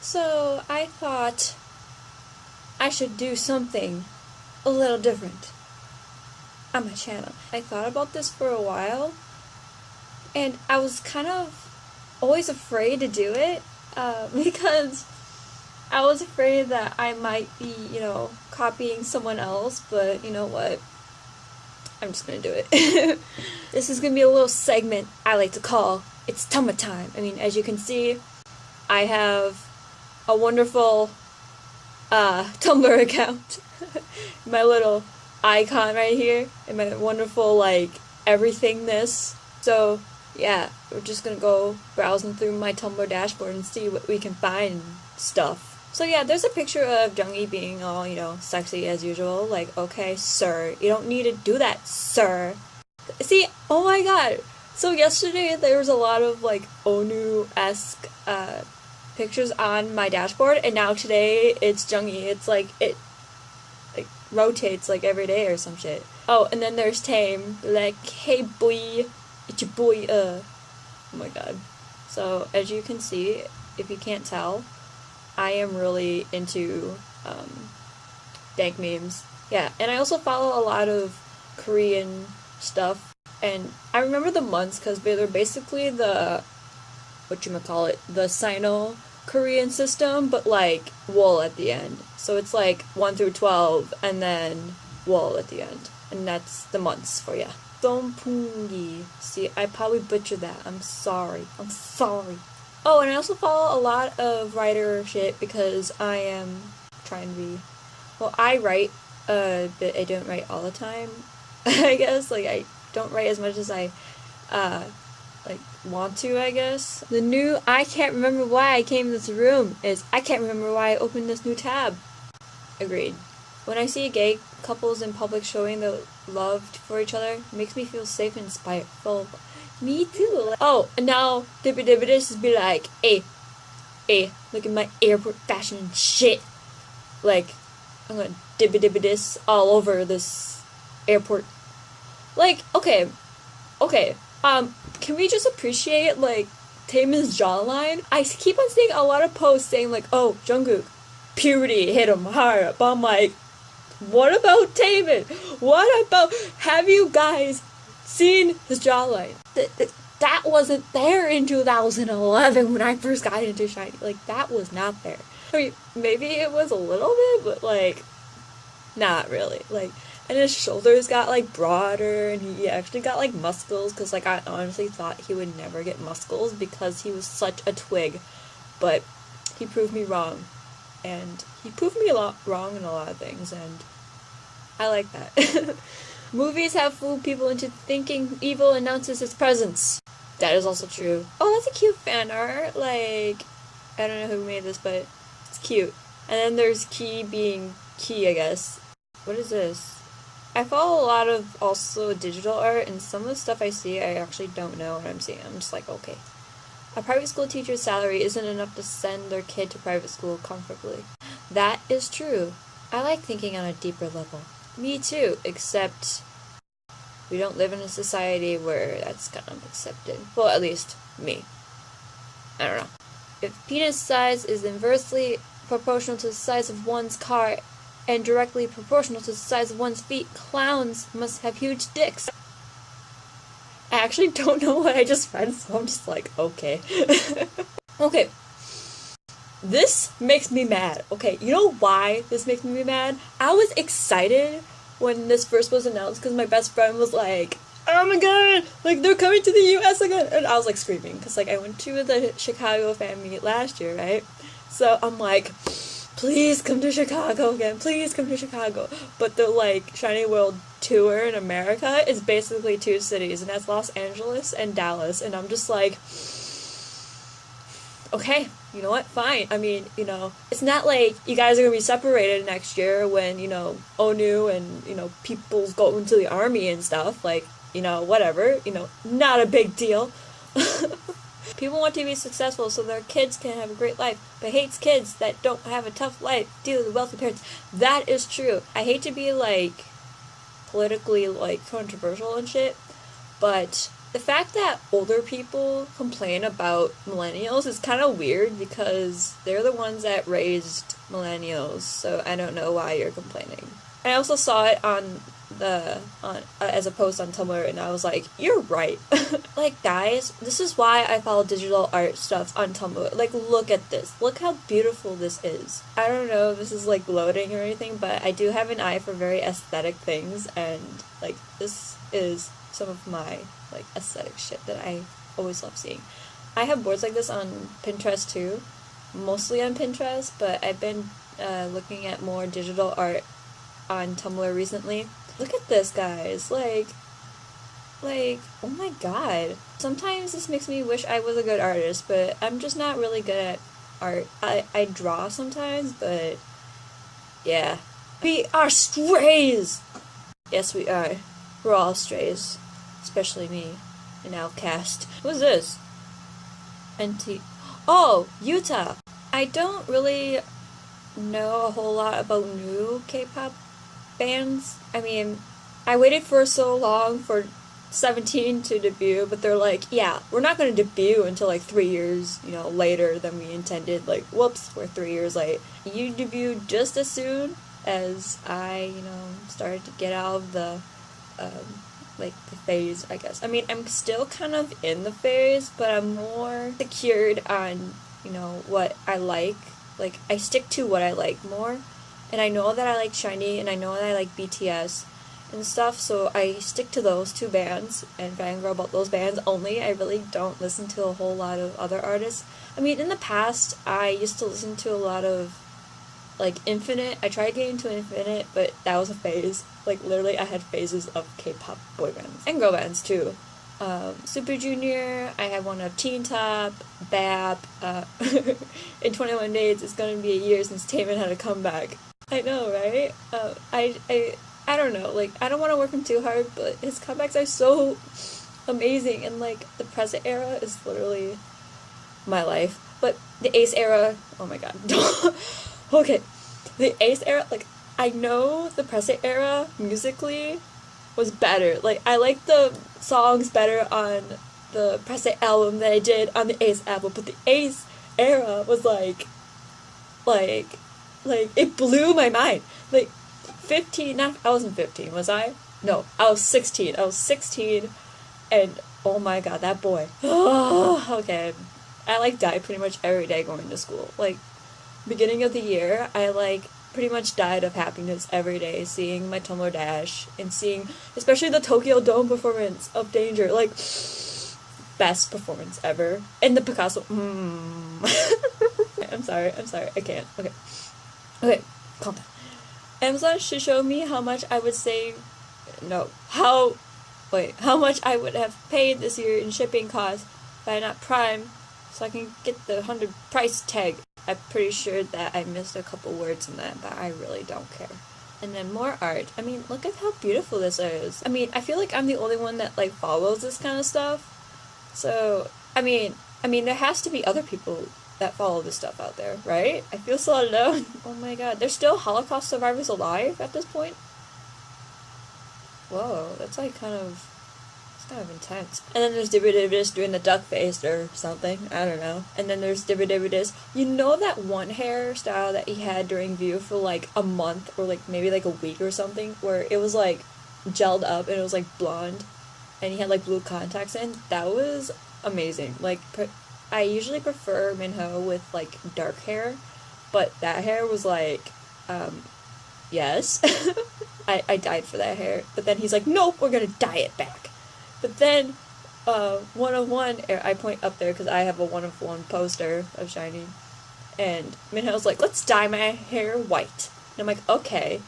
So I thought I should do something a little different on my channel. I thought about this for a while, and I was kind of always afraid to do it because I was afraid that I might be, copying someone else, but you know what? I'm just gonna do it. This is gonna be a little segment I like to call It's Tumblr Time. I mean, as you can see, I have a wonderful Tumblr account. My little icon right here, and my wonderful, everythingness. So, yeah, we're just gonna go browsing through my Tumblr dashboard and see what we can find and stuff. So yeah, there's a picture of Junggi being all, sexy as usual. Like, okay, sir, you don't need to do that, sir. See, oh my god. So yesterday there was a lot of, Onu-esque, pictures on my dashboard, and now today it's Junggi. It's it rotates, every day or some shit. Oh, and then there's Tame, hey boy, it's your boy, oh my god. So, as you can see, if you can't tell, I am really into dank memes. Yeah, and I also follow a lot of Korean stuff, and I remember the months because they're basically the the Sino-Korean system, but wool at the end. So it's 1 through 12, and then wool at the end, and that's the months for ya. Dongpungi. See, I probably butchered that. I'm sorry. Oh, and I also follow a lot of writer shit because I am trying to be... Well, I write, but I don't write all the time, I guess. I don't write as much as I, want to, I guess. The new I can't remember why I came in this room is I can't remember why I opened this new tab. Agreed. When I see gay couples in public showing their love for each other, it makes me feel safe and inspired. Me too. Oh, and now Dibbidibidis be like, hey, look at my airport fashion shit. I'm gonna Dibbidibidis all over this airport. Okay. Can we just appreciate, Taemin's jawline? I keep on seeing a lot of posts saying, oh, Jungkook, puberty hit him hard. But I'm like, what about Taemin? Have you guys seen his jawline? That wasn't there in 2011 when I first got into SHINee. That was not there. I mean, maybe it was a little bit, but, not really. And his shoulders got, broader, and he actually got, muscles, because, I honestly thought he would never get muscles because he was such a twig. But he proved me wrong. And he proved me wrong in a lot of things, and I like that. Movies have fooled people into thinking evil announces its presence. That is also true. Oh, that's a cute fan art. I don't know who made this, but it's cute. And then there's Key being Key, I guess. What is this? I follow a lot of also digital art, and some of the stuff I see, I actually don't know what I'm seeing. I'm just okay. A private school teacher's salary isn't enough to send their kid to private school comfortably. That is true. I like thinking on a deeper level. Me too, except we don't live in a society where that's kind of accepted. Well, at least me. I don't know. If penis size is inversely proportional to the size of one's car and directly proportional to the size of one's feet, clowns must have huge dicks. I actually don't know what I just read, so I'm just okay. Okay. This makes me mad. Okay, you know why this makes me mad? I was excited when this first was announced because my best friend was like, oh my god, they're coming to the US again. And I was screaming because I went to the Chicago fan meet last year, right? So I'm like, please come to Chicago again, please come to Chicago. But the SHINee World tour in America is basically 2 cities, and that's Los Angeles and Dallas, and I'm just okay, you know what, fine. I mean, it's not you guys are gonna be separated next year when, ONU and, people's going to the army and stuff, whatever, not a big deal. People want to be successful so their kids can have a great life, but hates kids that don't have a tough life, deal with wealthy parents. That is true. I hate to be politically controversial and shit, but the fact that older people complain about millennials is kind of weird because they're the ones that raised millennials, so I don't know why you're complaining. I also saw it on as a post on Tumblr, and I was like, you're right. Like, guys, this is why I follow digital art stuff on Tumblr. Like, look at this. Look how beautiful this is. I don't know if this is like loading or anything, but I do have an eye for very aesthetic things, and like, this is some of my like aesthetic shit that I always love seeing. I have boards like this on Pinterest too, mostly on Pinterest, but I've been looking at more digital art on Tumblr recently. Look at this, guys. Like, oh my god. Sometimes this makes me wish I was a good artist, but I'm just not really good at art. I draw sometimes, but yeah. We are strays! Yes, we are. We're all strays. Especially me. An outcast. Who's this? Oh, Utah! I don't really know a whole lot about new K-pop bands. I mean, I waited for so long for 17 to debut, but they're like, yeah, we're not going to debut until like 3 years, later than we intended. Like, whoops, we're 3 years late. You debuted just as soon as I, started to get out of the phase, I guess. I mean, I'm still kind of in the phase, but I'm more secured on, what I like. Like, I stick to what I like more. And I know that I like SHINee, and I know that I like BTS and stuff, so I stick to those two bands and fangirl about those bands only. I really don't listen to a whole lot of other artists. I mean, in the past, I used to listen to a lot of, like, Infinite. I tried getting into Infinite, but that was a phase. Like, literally, I had phases of K-pop boy bands. And girl bands, too. Super Junior, I had one of Teen Top, BAP, in 21 Days, it's gonna be a year since Taemin had a comeback. I know, right? I don't know, like, I don't want to work him too hard, but his comebacks are so amazing, and, like, the present era is literally my life. But the Ace era, oh my god. Okay, the Ace era, like, I know the present era, musically, was better. Like, I like the songs better on the present album than I did on the Ace album, but the Ace era was like, it blew my mind. Like, 15, I wasn't 15, was I? No, I was 16. I was 16, and oh my god, that boy. Okay. I, like, died pretty much every day going to school. Like, beginning of the year, I, like, pretty much died of happiness every day seeing my Tumblr Dash and seeing, especially the Tokyo Dome performance of Danger. Like, best performance ever. And the Picasso, I'm sorry, I can't. Okay, calm down. Amazon should show me how much I would save, how much I would have paid this year in shipping costs if I had not Prime, so I can get the 100 price tag. I'm pretty sure that I missed a couple words in that, but I really don't care. And then more art. I mean, look at how beautiful this is. I mean, I feel like I'm the only one that, like, follows this kind of stuff. So, I mean, there has to be other people that follow this stuff out there, right? I feel so alone. Oh my god, there's still Holocaust survivors alive at this point? Whoa, that's like kind of intense. And then there's Divididus doing the duck face or something, I don't know. And then there's Divididus. You know that one hairstyle that he had during View for like a month or like maybe like a week or something, where it was like gelled up and it was like blonde and he had like blue contacts in? That was amazing. Like, I usually prefer Minho with like dark hair, but that hair was like, yes. I died for that hair, but then he's like, nope, we're gonna dye it back. But then, 101, I point up there because I have a 101 poster of SHINee, and Minho's like, let's dye my hair white. And I'm like, okay.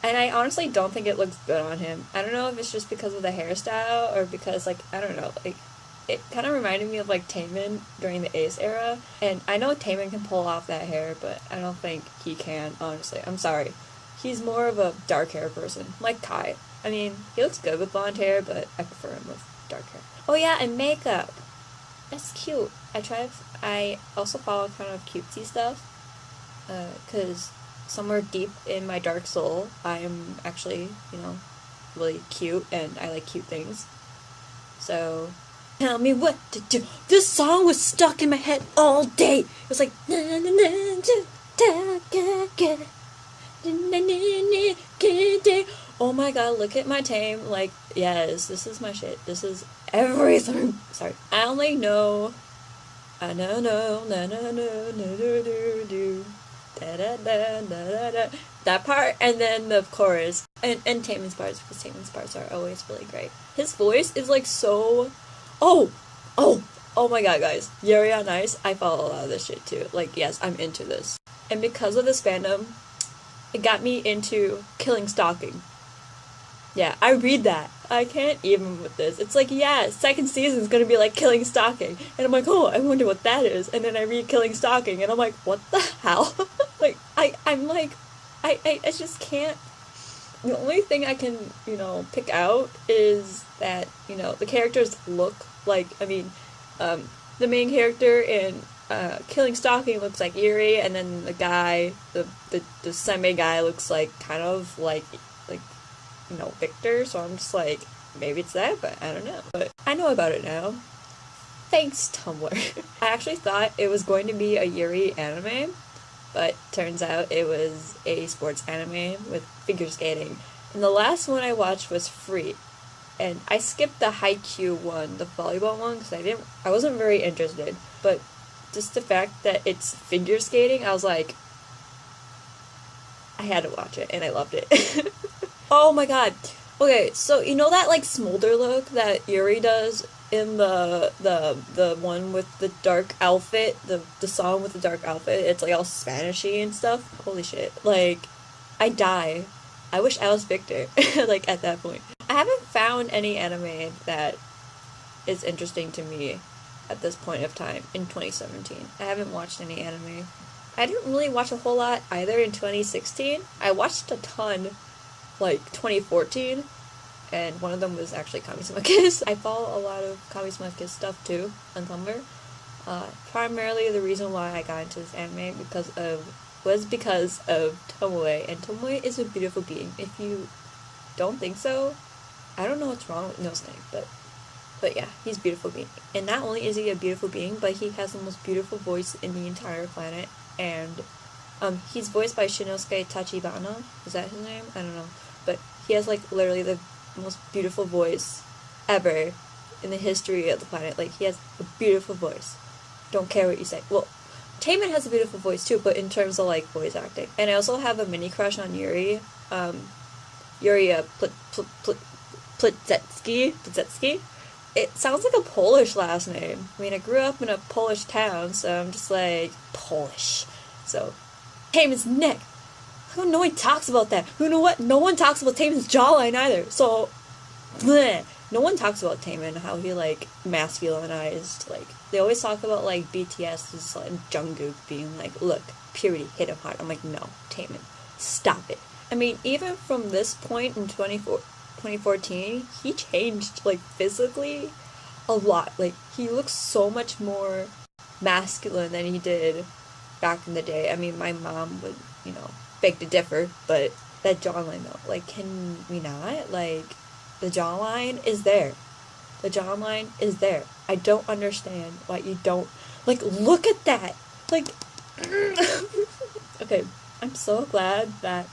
And I honestly don't think it looks good on him. I don't know if it's just because of the hairstyle, or because, like, I don't know, like, it kind of reminded me of, like, Taemin during the Ace era, and I know Taemin can pull off that hair, but I don't think he can, honestly. I'm sorry. He's more of a dark hair person, like Kai. I mean, he looks good with blonde hair, but I prefer him with dark hair. Oh yeah, and makeup. That's cute. I also follow kind of cutesy stuff, because somewhere deep in my dark soul, I am actually, really cute, and I like cute things. So, tell me what to do. This song was stuck in my head all day. It was like oh my god, look at my tame. Like, yes, this is my shit. This is everything. Sorry. I only know I know no no no no no do do do da da da da da that part, and then the chorus and Taemin's parts, because Taemin's parts are always really great. His voice is like so oh my god, guys, Yuri on Ice, I follow a lot of this shit too. Like, yes, I'm into this. And because of this fandom, it got me into killing stalking. Yeah, I read that. I can't even with this. It's like, yeah, second season's gonna be like killing stalking. And I'm like, oh, I wonder what that is. And then I read killing stalking and I'm like, what the hell? Like, I'm like, I just can't. The only thing I can, pick out is that, the characters look like, the main character in Killing Stalking looks like Yuri, and then the guy, the semi guy looks like kind of like Victor, so I'm just like, maybe it's that, but I don't know. But I know about it now. Thanks, Tumblr. I actually thought it was going to be a Yuri anime, but turns out it was a sports anime with figure skating. And the last one I watched was Free. And I skipped the Haikyuu one, the volleyball one, because I wasn't very interested. But just the fact that it's figure skating, I was like, I had to watch it, and I loved it. Oh my god. Okay, so you know that like smolder look that Yuri does in the one with the dark outfit, the song with the dark outfit? It's like all Spanishy and stuff. Holy shit. Like, I die. I wish I was Victor, like, at that point. I haven't found any anime that is interesting to me at this point of time in 2017. I haven't watched any anime. I didn't really watch a whole lot either in 2016. I watched a ton, like, 2014, and one of them was actually Kamisama Kiss. I follow a lot of Kamisama Kiss stuff, too, on Tumblr. Primarily the reason why I got into this anime was because of Tomoe, and Tomoe is a beautiful being. If you don't think so, I don't know what's wrong with No Snake, but yeah, he's a beautiful being. And not only is he a beautiful being, but he has the most beautiful voice in the entire planet, and he's voiced by Shinosuke Tachibana. Is that his name? I don't know. But he has, like, literally the most beautiful voice ever in the history of the planet. Like, he has a beautiful voice. Don't care what you say. Well, Taemin has a beautiful voice too, but in terms of, like, voice acting. And I also have a mini crush on Yuri. Yuri Plitzetsky. It sounds like a Polish last name. I mean, I grew up in a Polish town, so I'm just like, Polish. So, Taemin's neck. No one talks about that. You know what? No one talks about Taemin's jawline either. So, bleh. No one talks about Taemin, how he, like, masculinized. Like, they always talk about, like, BTS's, like, Jungkook being like, look, purity, hit him hard. I'm like, no, Taemin, stop it. I mean, even from this point in 2014, he changed, like, physically a lot. Like, he looks so much more masculine than he did back in the day. I mean, my mom would, beg to differ, but that jawline, though, like, can we not? Like, the jawline is there. The jawline is there. I don't understand why you don't, like, look at that. Like, okay, I'm so glad that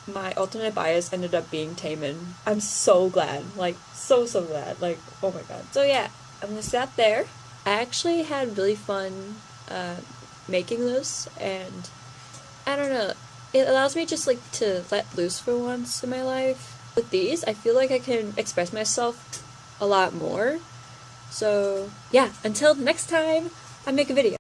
my alternate bias ended up being Taemin. I'm so glad. Like, so glad. Like, oh my god. So yeah, I'm gonna stop there. I actually had really fun making this, and I don't know, it allows me just, like, to let loose for once in my life. With these, I feel like I can express myself a lot more. So, yeah, until next time I make a video.